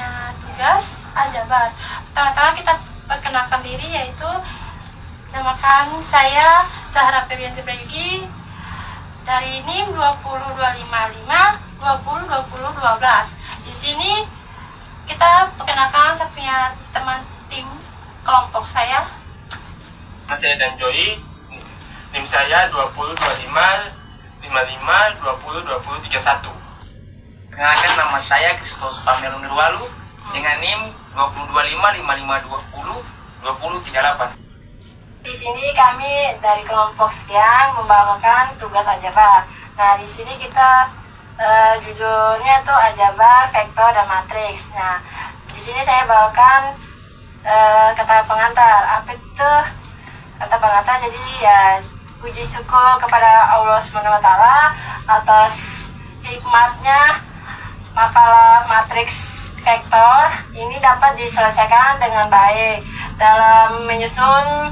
punya tugas aljabar. Pertama-tama kita perkenalkan diri, yaitu namakan saya Zahra Febrianti Prayogi dari NIM 20255 202012. Di sini kita perkenalkan saya punya teman tim kelompok saya. Saya dan Joy, NIM saya 202555202031. Perkenalkan, nama saya Kristos Pamelo Nirwalu dengan NIM 202555202038. Di sini kami dari kelompok sekian membawakan tugas aljabar. Nah, di sini kita judulnya tuh aljabar, vektor, dan matriks. Nah, di sini saya bawakan kata pengantar. Apa itu kata pengantar? Jadi ya, puji syukur kepada Allah SWT atas hikmatnya makalah matriks vektor ini dapat diselesaikan dengan baik. Dalam menyusun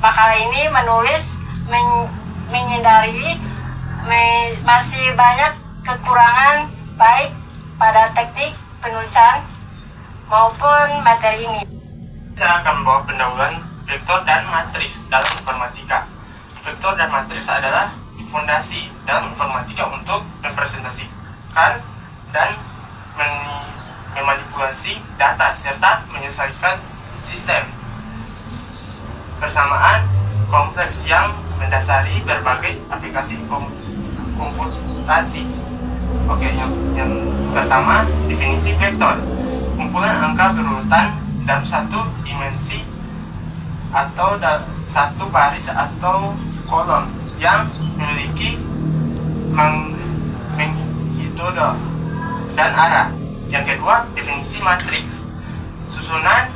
makalah ini menulis menyadari masih banyak kekurangan baik pada teknik penulisan maupun materi ini. Saya akan membawa pendahuluan vektor dan matriks dalam informatika. Vektor dan matriks adalah fondasi dalam informatika untuk mempresentasikan dan memanipulasi data serta menyelesaikan sistem persamaan kompleks yang mendasari berbagai aplikasi komputasi. Oke, yang pertama, definisi vektor. Kumpulan angka berurutan dalam satu dimensi atau satu baris atau kolom yang memiliki magnitudo dan arah. Yang kedua, definisi matriks. Susunan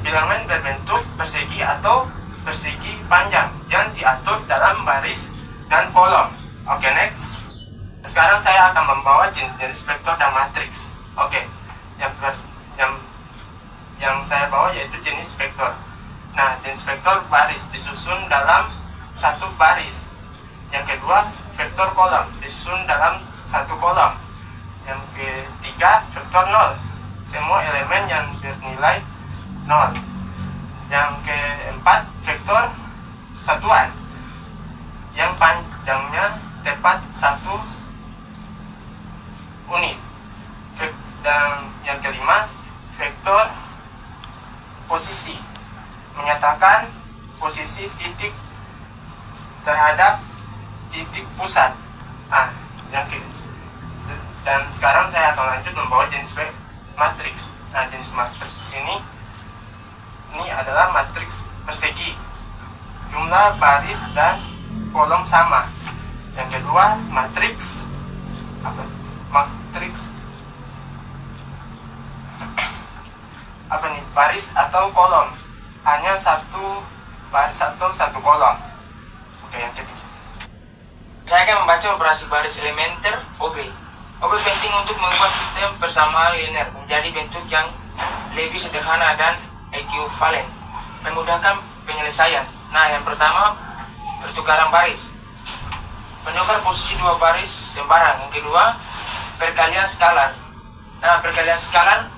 bilangan berbentuk persegi atau persegi panjang yang diatur dalam baris dan kolom. Oke, next. Sekarang saya akan membawa jenis-jenis vektor dan matriks. Oke, yang saya bawa yaitu jenis vektor. Nah, jenis vektor baris disusun dalam satu baris. Yang kedua, vektor kolom disusun dalam satu kolom. Yang ketiga, vektor nol. Semua elemen yang bernilai nol. Yang keempat, vektor satuan yang panjangnya tepat 1 unit. Dan yang kelima, vektor posisi, menyatakan posisi titik terhadap titik pusat. Dan sekarang saya akan lanjut membawa jenis matriks. Nah, jenis matriks ini adalah matriks persegi. Jumlah baris dan kolom sama. Yang kedua, matriks baris atau kolom. Hanya satu baris atau satu kolom. Oke, yang ketiga. Saya akan membaca operasi baris elementer OB. OB penting untuk mengubah sistem persamaan linear menjadi bentuk yang lebih sederhana dan ekuivalen, memudahkan penyelesaian. Nah, yang pertama, pertukaran baris. Menukar posisi dua baris sembarang. Yang kedua, perkalian skalar. Nah, perkalian skalar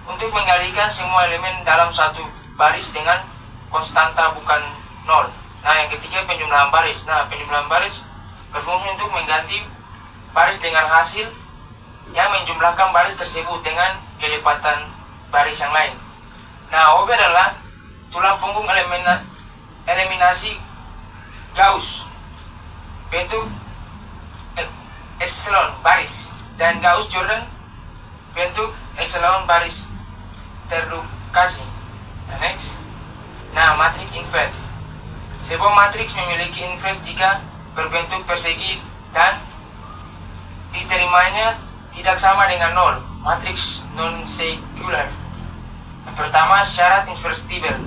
untuk menggalikan semua elemen dalam satu baris dengan konstanta bukan nol. Nah, yang ketiga, penjumlahan baris. Nah, penjumlahan baris berfungsi untuk mengganti baris dengan hasil yang menjumlahkan baris tersebut dengan kelipatan baris yang lain. Nah, OB adalah tulang punggung eliminasi Gauss, bentuk epsilon baris, dan Gauss-Jordan, bentuk epsilon baris terdukasi. Next. Nah, matriks inverse. Sebuah matriks memiliki inverse jika berbentuk persegi dan diterimanya tidak sama dengan nol. Matriks non-singular. Yang pertama, syarat inversible.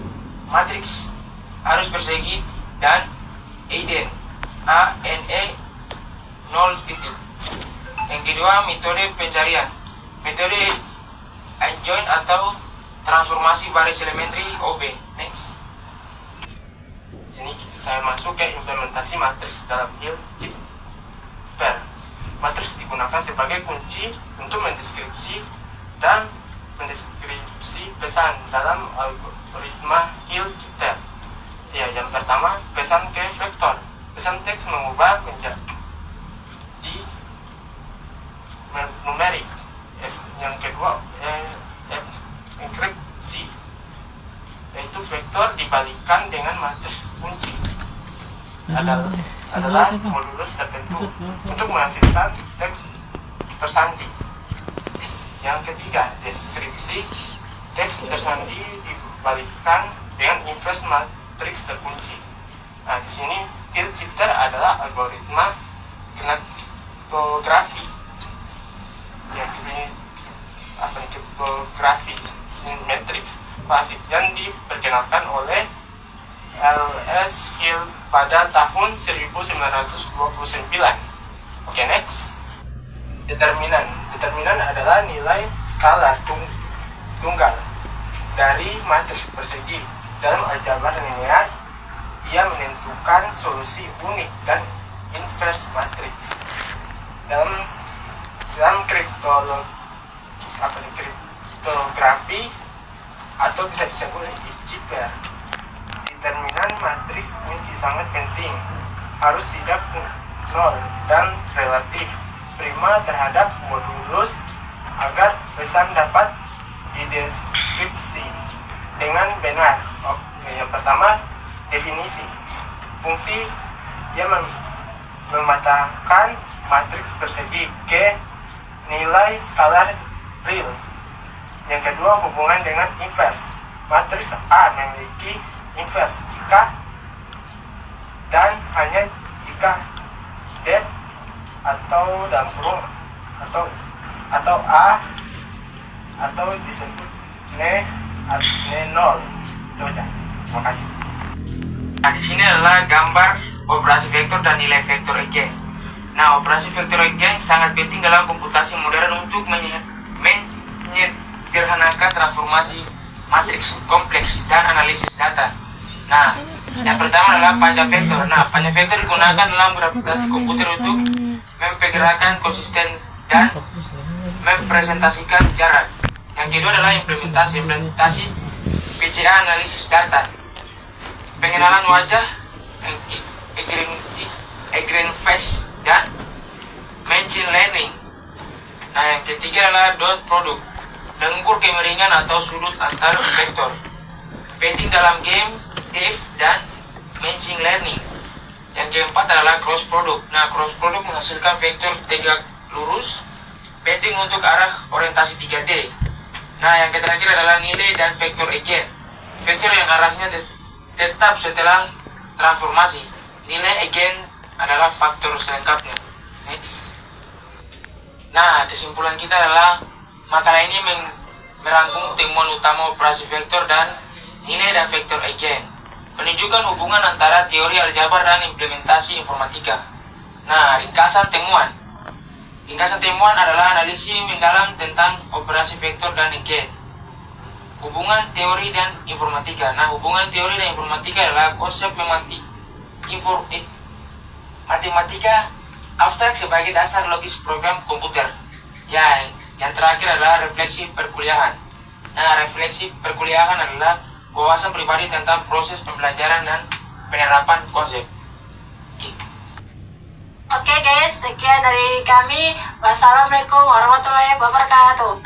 Matriks harus persegi dan Eiden ANE 0 titik. Yang kedua, metode pencarian. Metode adjoint atau transformasi baris elementary OB. Next. Sini saya masuk ke implementasi matriks dalam Hilbert. Matriks digunakan sebagai kunci untuk mendeskripsi dan pesan dalam algoritma Hill-Shifter. Ya, yang pertama pesan ke vektor. Pesan teks mengubah menjadi numerik. Yang kedua enkripsi, yaitu vektor dibalikan dengan matriks kunci adalah modulus tertentu untuk menghasilkan teks tersandi. Yang ketiga, deskripsi, teks tersandi dibalikkan dengan inverse matriks terkunci. Nah, di sini Hill-Shifter adalah algoritma kriptografi. Ya, kriptografi matriks klasik yang diperkenalkan oleh L.S. Hill pada tahun 1929. Oke, next. Determinan. Determinan adalah nilai skalar tunggal dari matriks persegi. Dalam aljabar linear, ia menentukan solusi unik dan inverse matriks. Dalam kriptografi atau bisa disebut Hill-Shifter, determinan matriks kunci sangat penting, harus tidak nol dan relatif prima terhadap modulus agar pesan dapat dideskripsi dengan benar. Yang pertama, definisi fungsi yang mematakan matriks persegi ke nilai skalar real. Yang kedua, hubungan dengan inverse. Matriks A memiliki inverse jika dan hanya jika det atau dalam kurung atau A atau disebut ne nol. Itu aja. Terima kasih. Nah, di sini adalah gambar operasi vektor dan nilai vektor Eigen. Nah, operasi vektor Eigen sangat penting dalam komputasi modern untuk menyederhanakan transformasi matriks kompleks dan analisis data. Nah, yang pertama adalah panjang vektor. Nah, panjang vektor digunakan dalam gravitasi komputer untuk mempergerakan konsisten dan mempresentasikan jarak. Yang kedua adalah implementasi PCA analisis data, pengenalan wajah, Eigen face, dan machine learning. Nah, yang ketiga adalah dot product, mengukur kemiringan atau sudut antar vektor, penting dalam game, dev, dan machine learning. Yang keempat adalah cross product. Nah, cross product menghasilkan vektor tegak lurus, penting untuk arah orientasi 3D. Nah, yang terakhir adalah nilai dan vektor Eigen, vektor yang arahnya tetap setelah transformasi. Nilai Eigen adalah faktor selengkapnya. Next. Nah, kesimpulan kita adalah makalah ini merangkum temuan utama operasi vektor dan nilai dan vektor Eigen, menunjukkan hubungan antara teori aljabar dan implementasi informatika. Nah, ringkasan temuan. Ringkasan temuan adalah analisis mendalam tentang operasi vektor dan Eigen. Hubungan teori dan informatika. Nah, hubungan teori dan informatika adalah konsep matematika abstrak sebagai dasar logis program komputer. Ya, yang terakhir adalah refleksi perkuliahan. Nah, refleksi perkuliahan adalah wawasan pribadi tentang proses pembelajaran dan penerapan konsep. Oke guys, sekian dari kami. Wassalamualaikum warahmatullahi wabarakatuh.